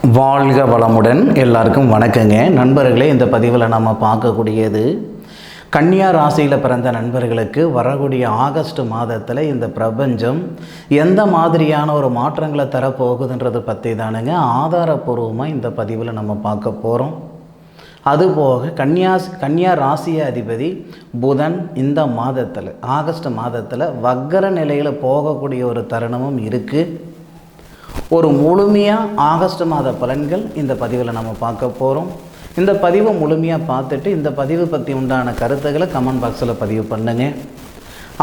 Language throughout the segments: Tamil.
வாழ்க வளமுடன். எல்லாருக்கும் வணக்கங்க நண்பர்களே. இந்த பதிவில் நம்ம பார்க்கக்கூடியது கன்னியா ராசியில் பிறந்த நண்பர்களுக்கு வரக்கூடிய ஆகஸ்ட் மாதத்தில் இந்த பிரபஞ்சம் எந்த மாதிரியான ஒரு மாற்றங்களை தரப்போகுதுன்றது பற்றி தானுங்க ஆதாரபூர்வமாக இந்த பதிவில் நம்ம பார்க்க போகிறோம். அதுபோக கன்னியா ராசிய அதிபதி புதன் இந்த மாதத்தில் ஆகஸ்ட் மாதத்தில் வக்கர நிலையில் போகக்கூடிய ஒரு தருணமும் இருக்குது. ஒரு முழுமையாக ஆகஸ்ட் மாத பலன்கள் இந்த பதிவில் நம்ம பார்க்க போகிறோம். இந்த பதிவை முழுமையாக பார்த்துட்டு இந்த பதிவு பற்றி உண்டான கருத்துக்களை கமெண்ட் பாக்ஸில் பதிவு பண்ணுங்க.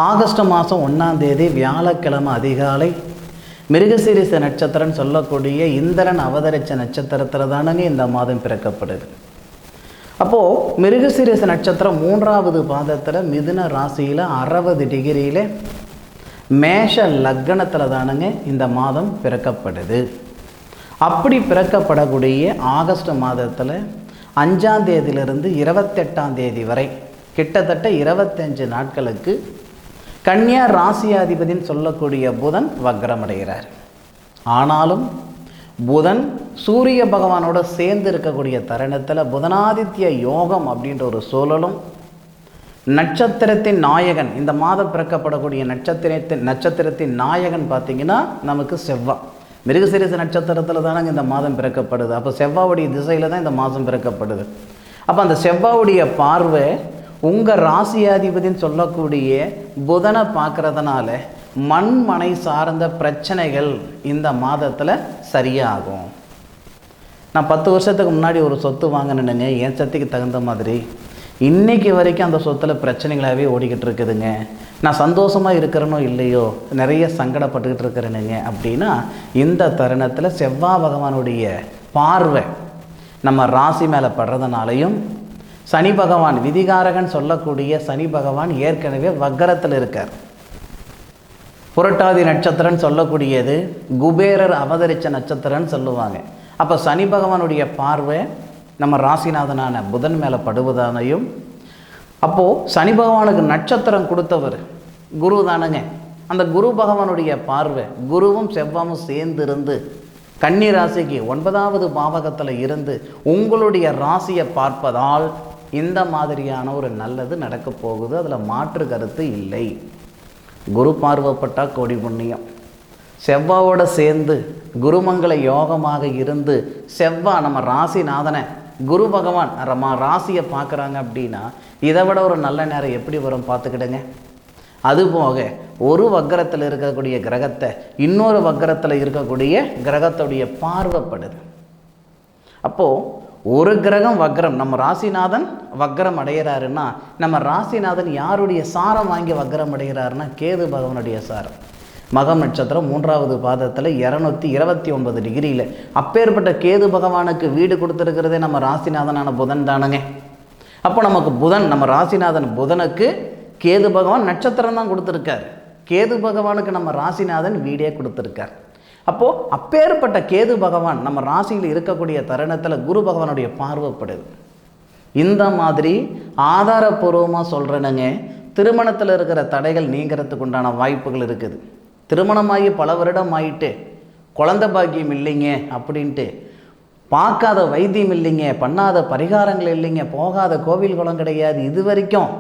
ஆகஸ்ட் மாதம் 1ஆம் தேதி வியாழக்கிழமை அதிகாலை மிருகசீரிஷ நட்சத்திரம்னு சொல்லக்கூடிய இந்திரன் அவதரித்த நட்சத்திரத்தில் தானங்க இந்த மாதம் பிறக்கப்படுது. அப்போது மிருகசீரிஷ நட்சத்திரம் 3வது பாதத்தில் மிதுன ராசியில் 60 டிகிரியில் மேஷ லக்னத்தில் தானுங்க இந்த மாதம் பிறக்கப்படுது. அப்படி பிறக்கப்படக்கூடிய ஆகஸ்ட் மாதத்தில் 5ஆம் தேதியிலிருந்து 28ஆம் தேதி வரை கிட்டத்தட்ட 25 நாட்களுக்கு கன்னியா ராசியாதிபதினு சொல்லக்கூடிய புதன் வக்ரமடைகிறார். ஆனாலும் புதன் சூரிய பகவானோட சேர்ந்து இருக்கக்கூடிய தருணத்தில் புதனாதித்ய யோகம் அப்படின்ற ஒரு சூழலும், நட்சத்திரத்தின் நாயகன் இந்த மாதம் பிறக்கப்படக்கூடிய நட்சத்திரத்தின் நாயகன் பார்த்திங்கன்னா நமக்கு செவ்வாய். மிருகசீரிஷ நட்சத்திரத்தில் தானே இந்த மாதம் பிறக்கப்படுது. அப்போ செவ்வாவுடைய திசையில் தான் இந்த மாதம் பிறக்கப்படுது. அப்போ அந்த செவ்வாவுடைய பார்வை உங்கள் ராசியாதிபதினு சொல்லக்கூடிய புதனை பார்க்குறதுனால மண்மனை சார்ந்த பிரச்சனைகள் இந்த மாதத்தில் சரியாகும். நான் 10 வருஷத்துக்கு முன்னாடி ஒரு சொத்து வாங்கினேனுங்க, என் சக்திக்கு தகுந்த மாதிரி. இன்றைக்கி வரைக்கும் அந்த சொத்தில் பிரச்சனைகளாகவே ஓடிக்கிட்டு இருக்குதுங்க. நான் சந்தோஷமாக இருக்கிறேனோ இல்லையோ நிறைய சங்கடப்பட்டுக்கிட்டு இருக்கிறேனுங்க அப்படின்னா இந்த தருணத்தில் செவ்வாய் பகவானுடைய பார்வை நம்ம ராசி மேலே படுறதுனாலையும், சனி பகவான் விதிகாரகன் சொல்லக்கூடிய சனி பகவான் ஏற்கனவே வக்கரத்தில் இருக்கார். புரட்டாதி நட்சத்திரம்னு சொல்லக்கூடியது குபேரர் அவதரித்த நட்சத்திரம்னு சொல்லுவாங்க. அப்போ சனி பகவானுடைய பார்வை நம்ம ராசிநாதனான புதன் மேலே படுவதானையும், அப்போது சனி பகவானுக்கு நட்சத்திரம் கொடுத்தவர் குரு தானுங்க. அந்த குரு பகவானுடைய பார்வை குருவும் செவ்வாயும் சேர்ந்து இருந்து கன்னி ராசிக்கு 9வது பாவகத்தில் இருந்து உங்களுடைய ராசியை பார்ப்பதால் இந்த மாதிரியான ஒரு நல்லது நடக்க போகுது. அதில் மாற்று கருத்து இல்லை. குரு பார்வைப்பட்டால் கோடி புண்ணியம். செவ்வாவோட சேர்ந்து குருமங்கள யோகமாக இருந்து செவ்வாய் நம்ம ராசிநாதனை குரு பகவான் நம்ம ராசியை பார்க்குறாங்க அப்படின்னா இதை விட ஒரு நல்ல நேரம் எப்படி வரும் பார்த்துக்கிடுங்க. அதுபோக ஒரு வக்கரத்தில் இருக்கக்கூடிய கிரகத்தை இன்னொரு வக்கரத்தில் இருக்கக்கூடிய கிரகத்துடைய பார்வைப்படுது. அப்போது ஒரு கிரகம் வக்ரம், நம்ம ராசிநாதன் வக்ரம் அடைகிறாருன்னா நம்ம ராசிநாதன் யாருடைய சாரம் வாங்கி வக்ரம் அடைகிறாருன்னா கேது பகவானுடைய சாரம். மகம் நட்சத்திரம் 3வது பாதத்தில் 229 டிகிரியில் அப்பேற்பட்ட கேது பகவானுக்கு வீடு கொடுத்துருக்கிறதே நம்ம ராசிநாதனான புதன் தானுங்க. அப்போ நமக்கு புதன் நம்ம ராசிநாதன் புதனுக்கு கேது பகவான் நட்சத்திரம் தான் கொடுத்துருக்கார். கேது பகவானுக்கு நம்ம ராசிநாதன் வீடே கொடுத்துருக்கார். அப்போது அப்பேற்பட்ட கேது பகவான் நம்ம ராசியில் இருக்கக்கூடிய தருணத்தில் குரு பகவானுடைய பார்வைப்படுது. இந்த மாதிரி ஆதாரபூர்வமாக சொல்கிறேனுங்க. திருமணத்தில் இருக்கிற தடைகள் நீங்கிறதுக்கு உண்டான வாய்ப்புகள் இருக்குது. திருமணமாகி பல வருடம் ஆகிட்டு குழந்தை பாக்கியம் இல்லைங்க அப்படின்ட்டு பார்க்காத வைத்தியம் இல்லைங்க, பண்ணாத பரிகாரங்கள் இல்லைங்க, போகாத கோவில் குளம் கிடையாது, இது வரைக்கும்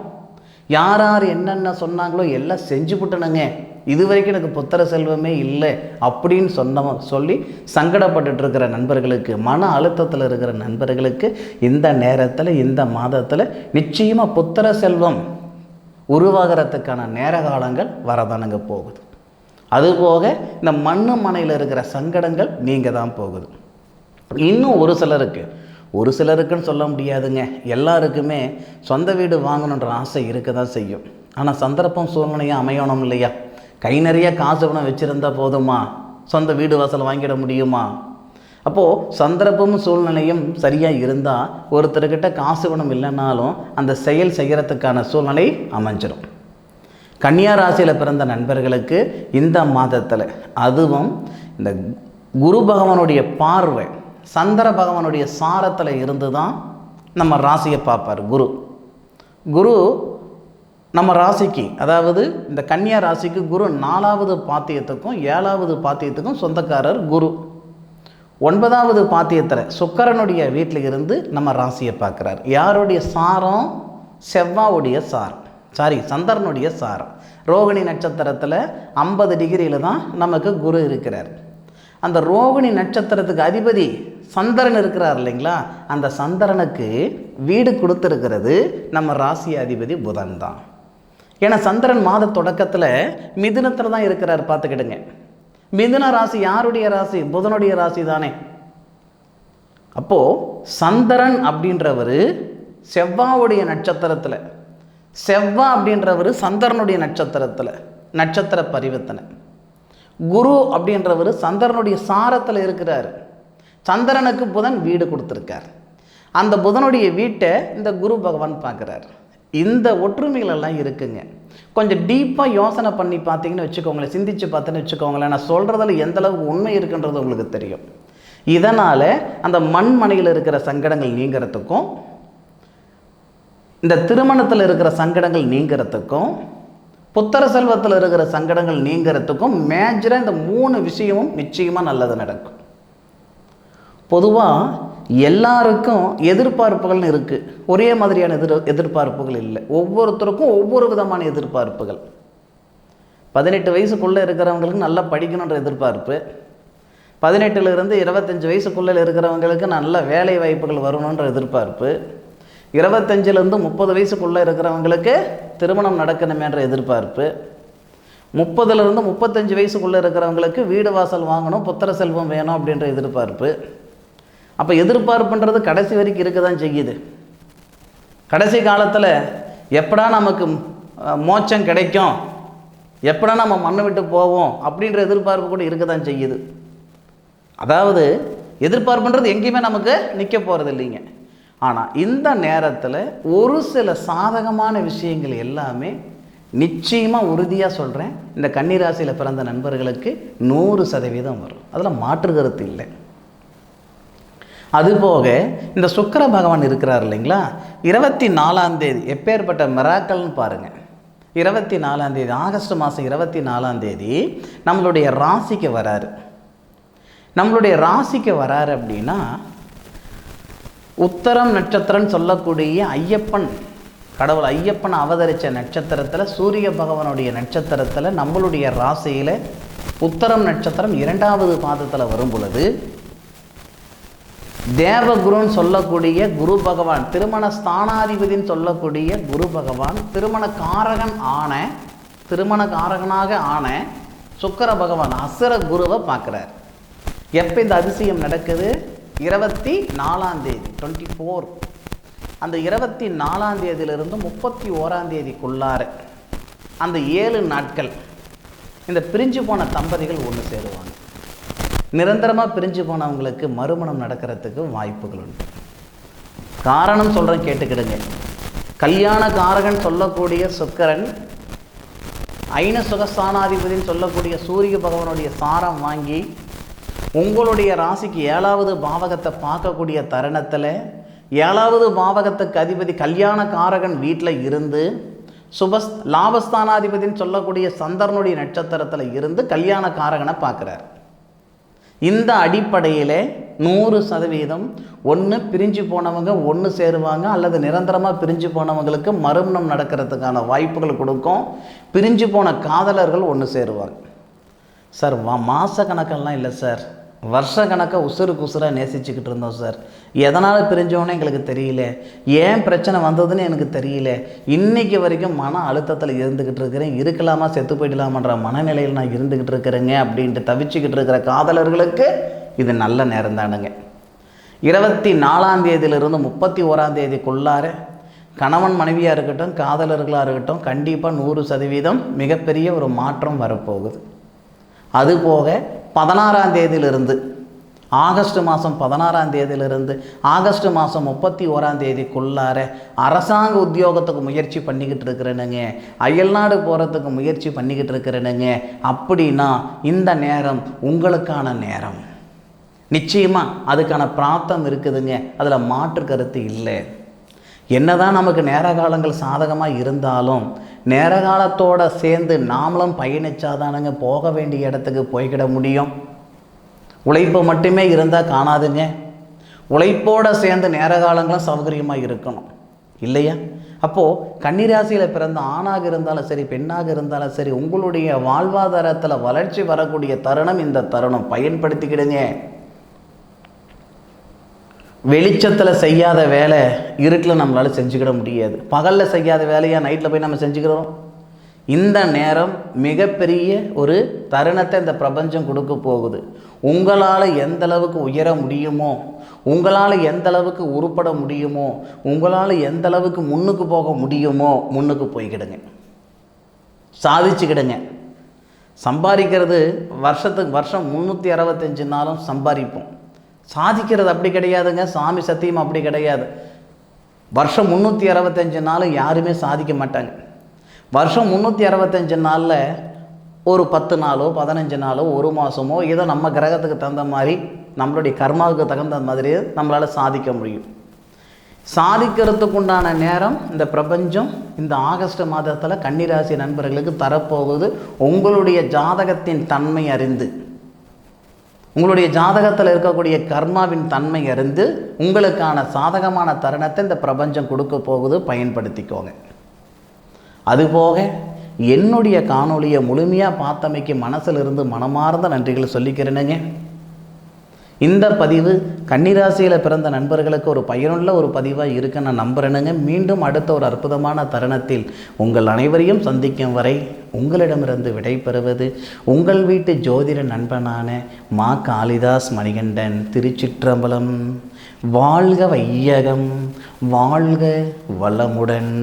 யார் யார் என்னென்ன சொன்னாங்களோ எல்லாம் செஞ்சு விட்டணுங்க, இது வரைக்கும் எனக்கு புத்திர செல்வமே இல்லை அப்படின்னு சொல்லி சங்கடப்பட்டு இருக்கிற நண்பர்களுக்கு, மன அழுத்தத்தில் இருக்கிற நண்பர்களுக்கு இந்த நேரத்தில் இந்த மாதத்தில் நிச்சயமாக புத்திர செல்வம் உருவாகிறதுக்கான நேர காலங்கள் வரதானுங்க போகுது. அதுபோக இந்த மண்ணு மனையில் இருக்கிற சங்கடங்கள் நீங்கள் தான் போகுது. இன்னும் ஒரு சிலருக்குன்னு சொல்ல முடியாதுங்க, எல்லாருக்குமே சொந்த வீடு வாங்கணுன்ற ஆசை இருக்க தான் செய்யும். ஆனால் சந்தர்ப்பம் சூழ்நிலையாக அமையணும் இல்லையா? கை நிறைய காசு பணம் வச்சுருந்தா போதுமா? சொந்த வீடு வாசல் வாங்கிட முடியுமா? அப்போது சந்தர்ப்பமும் சூழ்நிலையும் சரியாக இருந்தால் ஒருத்தர்கிட்ட காசு பணம் இல்லைன்னாலும் அந்த செயல் செய்கிறதுக்கான சூழ்நிலை அமைஞ்சிடும். கன்னியா ராசியில் பிறந்த நண்பர்களுக்கு இந்த மாதத்தில் அதுவும் இந்த குரு பகவானுடைய பார்வை சந்திர பகவானுடைய சாரத்தில் இருந்து தான் நம்ம ராசியை பார்ப்பார். குரு நம்ம ராசிக்கு, அதாவது இந்த கன்னியா ராசிக்கு குரு 4வது பாத்தியத்துக்கும் 7வது பாத்தியத்துக்கும் சொந்தக்காரர் குரு. 9வது பாத்தியத்தில் சுக்கிரனுடைய வீட்டில் இருந்து நம்ம ராசியை பார்க்குறார். யாருடைய சாரம்? செவ்வாவுடைய சாரம், சந்திரனுடைய சாரம். ரோகிணி நட்சத்திரத்தில் 50 டிகிரியில் தான் நமக்கு குரு இருக்கிறார். அந்த ரோகிணி நட்சத்திரத்துக்கு அதிபதி சந்திரன் இருக்கிறார் இல்லைங்களா, அந்த சந்திரனுக்கு வீடு கொடுத்துருக்கிறது நம்ம ராசி அதிபதி புதன் தான். ஏன்னா சந்திரன் மாத தொடக்கத்தில் மிதுனத்தில் தான் இருக்கிறார். பார்த்துக்கிடுங்க, மிதுன ராசி யாருடைய ராசி? புதனுடைய ராசி தானே. அப்போது சந்திரன் அப்படின்றவர் செவ்வாவுடைய நட்சத்திரத்தில், செவ்வா அப்படின்றவர் சந்திரனுடைய நட்சத்திரத்தில், நட்சத்திர பரிவர்த்தனை. குரு அப்படின்றவர் சந்திரனுடைய சாரத்தில் இருக்கிறார். சந்திரனுக்கு புதன் வீடு கொடுத்துருக்கார். அந்த புதனுடைய வீட்டை இந்த குரு பகவான் பார்க்குறார். இந்த ஒற்றுமைகளெல்லாம் இருக்குங்க. கொஞ்சம் டீப்பாக யோசனை பண்ணி பார்த்தீங்கன்னு வச்சுக்கோங்களேன், சிந்திச்சு பார்த்தேன்னு வச்சுக்கோங்களேன், நான் சொல்கிறதுல எந்தளவுக்கு உண்மை இருக்குன்றது உங்களுக்கு தெரியும். இதனால் அந்த மண்மனையில் இருக்கிற சங்கடங்கள் நீங்கிறதுக்கும், இந்த திருமணத்தில் இருக்கிற சங்கடங்கள் நீங்கிறதுக்கும், புத்திர செல்வத்தில் இருக்கிற சங்கடங்கள் நீங்கிறதுக்கும் மேஜராக இந்த 3 விஷயமும் நிச்சயமாக நல்லது நடக்கும். பொதுவாக எல்லாருக்கும் எதிர்பார்ப்புகள்னு இருக்குது. ஒரே மாதிரியான எதிர்பார்ப்புகள் இல்லை. ஒவ்வொருத்தருக்கும் ஒவ்வொரு விதமான எதிர்பார்ப்புகள். 18 வயசுக்குள்ளே இருக்கிறவங்களுக்கு நல்லா படிக்கணுன்ற எதிர்பார்ப்பு, 18லிருந்து 25 வயசுக்குள்ளே இருக்கிறவங்களுக்கு நல்ல வேலை வாய்ப்புகள் வரணுன்ற எதிர்பார்ப்பு, 25லேருந்து 30 வயசுக்குள்ளே இருக்கிறவங்களுக்கு திருமணம் நடக்கணுமேன்ற எதிர்பார்ப்பு, 30லிருந்து 35 வயசுக்குள்ளே இருக்கிறவங்களுக்கு வீடு வாசல் வாங்கணும், புத்திர செல்வம் வேணும் அப்படின்ற எதிர்பார்ப்பு. அப்போ எதிர்பார்ப்புன்றது கடைசி வரைக்கும் இருக்க தான் செய்யுது. கடைசி காலத்தில் எப்படா நமக்கு மோட்சம் கிடைக்கும், எப்படா நம்ம மண்ணை விட்டு போவோம் அப்படின்ற எதிர்பார்ப்பு கூட இருக்க தான் செய்யுது. அதாவது எதிர்பார்ப்புன்றது எங்கேயுமே நமக்கு நிற்க போகிறது இல்லைங்க. ஆனால் இந்த நேரத்தில் ஒரு சில சாதகமான விஷயங்கள் எல்லாமே நிச்சயமாக உறுதியாக சொல்கிறேன், இந்த கன்னிராசியில் பிறந்த நண்பர்களுக்கு 100% வரும். அதில் மாற்று கருத்து இல்லை. அதுபோக இந்த சுக்கிர பகவான் இருக்கிறார் இல்லைங்களா, 24ஆம் தேதி எப்பேற்பட்ட மிராக்கல்னு பாருங்கள். 24ஆம் தேதி ஆகஸ்ட் மாதம் 24ஆம் தேதி நம்மளுடைய ராசிக்கு வராரு. நம்மளுடைய ராசிக்கு வராரு அப்படின்னா உத்தரம் நட்சத்திரம்னு சொல்லக்கூடிய ஐயப்பன், கடவுள் ஐயப்பன் அவதரித்த நட்சத்திரத்தில், சூரிய பகவானுடைய நட்சத்திரத்தில், நம்மளுடைய ராசியில் உத்தரம் நட்சத்திரம் 2வது பாதத்தில் வரும் பொழுது தேவகுருன்னு சொல்லக்கூடிய குரு பகவான், திருமண ஸ்தானாதிபதினு சொல்லக்கூடிய குரு பகவான், திருமண காரகனாக ஆன சுக்கிர பகவான் அசுர குருவை பார்க்குறார். எப்போ இந்த அதிசயம் நடக்குது? 24ஆம் தேதி 24. அந்த 24ஆம் தேதியிலிருந்து 31ஆம் தேதிக்குள்ளார அந்த 7 நாட்கள் இந்த பிரிஞ்சு போன தம்பதிகள் ஒன்று சேருவாங்க. நிரந்தரமாக பிரிஞ்சு போனவங்களுக்கு மறுமணம் நடக்கிறதுக்கு வாய்ப்புகள் உண்டு. காரணம் சொல்கிறேன், கேட்டுக்கிடுங்க. கல்யாண காரகன் சொல்லக்கூடிய சுக்கிரன், ஐன சுகஸ்தானாதிபதினு சொல்லக்கூடிய சூரிய பகவானுடைய சாரம் வாங்கி உங்களுடைய ராசிக்கு 7வது பாவகத்தை பார்க்கக்கூடிய தருணத்தில் 7வது பாவகத்துக்கு அதிபதி கல்யாண காரகன் வீட்டில் இருந்து லாபஸ்தானாதிபதினு சொல்லக்கூடிய சந்திரனுடைய நட்சத்திரத்தில் இருந்து கல்யாண காரகனை பார்க்குறார். இந்த அடிப்படையில் 100% ஒன்று பிரிஞ்சு போனவங்க ஒன்று சேருவாங்க, அல்லது நிரந்தரமாக பிரிஞ்சு போனவங்களுக்கு மறுமணம் நடக்கிறதுக்கான வாய்ப்புகள் கொடுக்கும். பிரிஞ்சு போன காதலர்கள் ஒன்று சேருவாங்க. சார் மாத கணக்கெல்லாம் இல்லை சார், வருஷ கணக்காக உசுருக்கு உசுராக நேசிச்சுக்கிட்டு இருந்தோம் சார், எதனால் பிரிஞ்சோன்னே எங்களுக்கு தெரியல, ஏன் பிரச்சனை வந்ததுன்னு எனக்கு தெரியல, இன்றைக்கி வரைக்கும் மன அழுத்தத்தில் இருந்துக்கிட்டு இருக்கிறேன், இருக்கலாமா செத்து போயிடலாமன்ற மனநிலையில் நான் இருந்துக்கிட்டு இருக்கிறேங்க அப்படின்ட்டு தவிச்சுக்கிட்டு இருக்கிற காதலர்களுக்கு இது நல்ல நேரம் தானுங்க. 24ஆம் தேதியிலிருந்து 31ஆம் தேதிக்குள்ளார கணவன் மனைவியாக இருக்கட்டும், காதலர்களாக இருக்கட்டும், கண்டிப்பாக 100% மிகப்பெரிய ஒரு மாற்றம் வரப்போகுது. அதுபோக 16ஆம் தேதியிலிருந்து ஆகஸ்ட் மாதம் 16ஆம் தேதியிலிருந்து ஆகஸ்ட் மாதம் 31ஆம் தேதிக்குள்ளார அரசாங்க உத்தியோகத்துக்கு முயற்சி பண்ணிக்கிட்டு இருக்கிறேனுங்க, அயல்நாடு போகிறதுக்கு முயற்சி பண்ணிக்கிட்டு இருக்கிறேனுங்க அப்படின்னா இந்த நேரம் உங்களுக்கான நேரம். நிச்சயமாக அதுக்கான பிராப்தம் இருக்குதுங்க, அதில் மாற்று கருத்து இல்லை. என்னதான் நமக்கு நேர காலங்கள் சாதகமாக இருந்தாலும் நேர காலத்தோடு சேர்ந்து நாமளும் பயணித்தாதானுங்க போக வேண்டிய இடத்துக்கு போய்கிட முடியும். உழைப்பு மட்டுமே இருந்தால் காணாதுங்க. உழைப்போடு சேர்ந்து நேர காலங்களும் சௌகரியமாக இருக்கணும் இல்லையா? அப்போது கன்னிராசியில் பிறந்த ஆணாக இருந்தாலும் சரி, பெண்ணாக இருந்தாலும் சரி, உங்களுடைய வாழ்வாதாரத்தில் வளர்ச்சி வரக்கூடிய தருணம் இந்த தருணம். பயன்படுத்திக்கிடுங்க. வெளிச்சத்தில் செய்யாத வேலை இருட்டில் நம்மளால் செஞ்சுக்கிட முடியாது. பகலில் செய்யாத வேலையாக நைட்டில் போய் நம்ம செஞ்சுக்கிறோம். இந்த நேரம் மிகப்பெரிய ஒரு தருணத்தை இந்த பிரபஞ்சம் கொடுக்க போகுது. உங்களால் எந்த அளவுக்கு உயர முடியுமோ, உங்களால் எந்த அளவுக்கு உருப்பட முடியுமோ, உங்களால் எந்த அளவுக்கு முன்னுக்கு போக முடியுமோ முன்னுக்கு போய்கிடுங்க, சாதிச்சுக்கிடுங்க. சம்பாதிக்கிறது வருஷத்துக்கு வருஷம் 365 நாளும் சம்பாதிப்போம். சாதிக்கிறது அப்படி கிடையாதுங்க. சாமி சத்தியம் அப்படி கிடையாது. வருஷம் 365 நாளும் யாருமே சாதிக்க மாட்டாங்க. வருஷம் 365 நாளில் ஒரு 10 நாளோ 15 நாளோ 1 மாதமோ ஏதோ நம்ம கிரகத்துக்கு தகுந்த மாதிரி, நம்மளுடைய கர்மாவுக்கு தகுந்த மாதிரி நம்மளால் சாதிக்க முடியும். சாதிக்கிறதுக்கு உண்டான நேரம் இந்த பிரபஞ்சம் இந்த ஆகஸ்ட் மாதத்தில் கன்னிராசி நண்பர்களுக்கு தரப்போகுது. உங்களுடைய ஜாதகத்தின் தன்மை அறிந்து, உங்களுடைய ஜாதகத்தில் இருக்கக்கூடிய கர்மாவின் தன்மை அறிந்து உங்களுக்கான சாதகமான தருணத்தை இந்த பிரபஞ்சம் கொடுக்க போகுது. பயன்படுத்திக்கோங்க. அதுபோக என்னுடைய காணொலியை முழுமையாக பார்த்தமைக்கு மனசிலிருந்து மனமார்ந்த நன்றிகள் சொல்லிக்கிறேனுங்க. இந்த பதிவு கன்னிராசியில் பிறந்த நண்பர்களுக்கு ஒரு பயனுள்ள ஒரு பதிவாக இருக்குன்னு நான் நம்புகிறேனுங்க. மீண்டும் அடுத்த ஒரு அற்புதமான தருணத்தில் உங்கள் அனைவரையும் சந்திக்கும் வரை உங்களிடமிருந்து விடைபெறுவது உங்கள் வீட்டு ஜோதிட நண்பனான மா காளிதாஸ் மணிகண்டன். திருச்சிற்றம்பலம். வாழ்க வையகம், வாழ்க வளமுடன்.